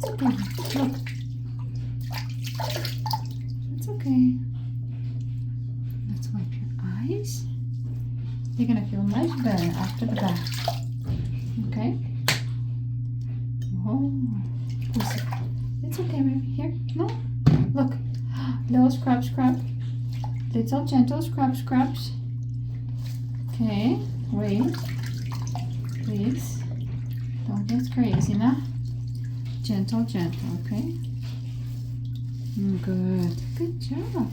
It's okay. Look. It's okay. Let's wipe your eyes. You're gonna feel much better after the bath. Okay? Oh, it's okay, baby. Here, no. Look, little scrub, scrub. Little gentle scrub, scrubs. Okay, wait. Please, don't get crazy now. Gentle, gentle, okay? Good. Good job.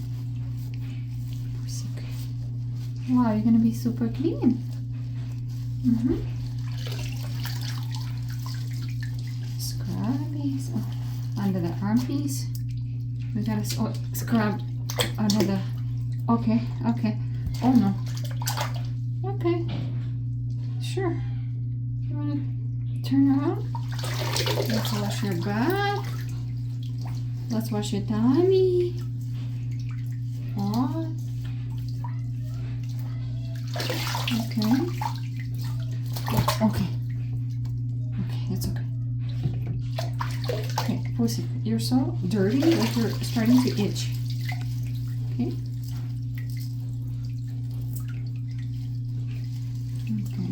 Wow, you're gonna be super clean. Scrubbies under the armpits. We gotta scrub under the. Okay, okay. Oh no. Okay. Sure. You wanna turn around? Let's wash your back. Let's wash your tummy. Oh. Okay. Okay. Okay, it's okay. Okay, Pussy, you're so dirty that you're starting to itch. Okay. Okay.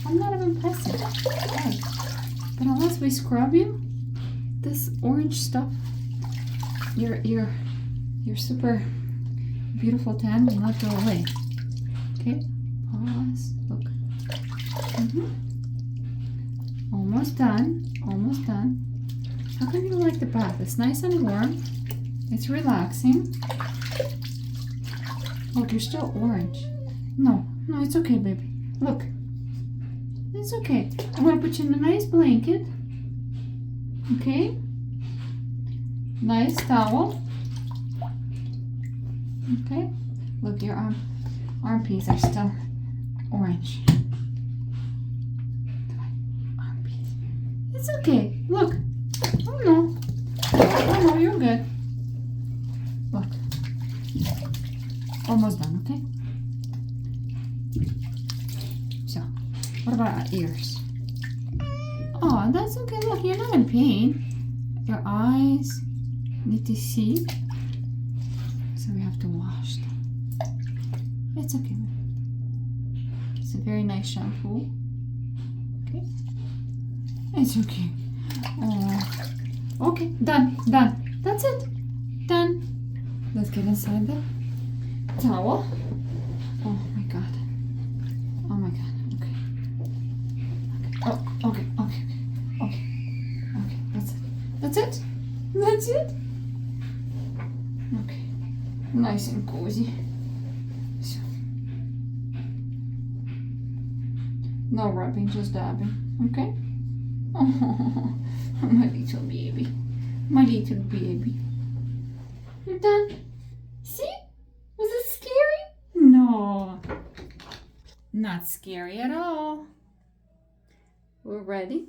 I'm not even pressing. Okay. But unless we scrub you, this orange stuff, your super beautiful tan will not go away. Okay. Pause. Look. Almost done. Almost done. How come you like the bath? It's nice and warm. It's relaxing. Look, you're still orange. No, no, it's okay, baby. Look. It's okay. I'm gonna put you in a nice blanket. Okay? Nice towel. Okay? Look, your armpits are still orange. Armpits. It's okay. Look. Oh no. Oh no, you're good. Look. Almost done, okay? So, what about our ears? Oh, that's okay. Look, you're not in pain. Your eyes need to see. So we have to wash them. It's okay. It's a very nice shampoo. Okay. It's okay. Okay, done, done. That's it. Done. Let's get inside the towel. Oh my god. Oh my god. Okay. Okay. Oh, okay, okay, okay. Okay, that's it. That's it? That's it? Okay. Nice and cozy. So. No rubbing, just dabbing. Okay? Oh, my little baby. My little baby. You're done? See? Was it scary? No. Not scary at all. We're ready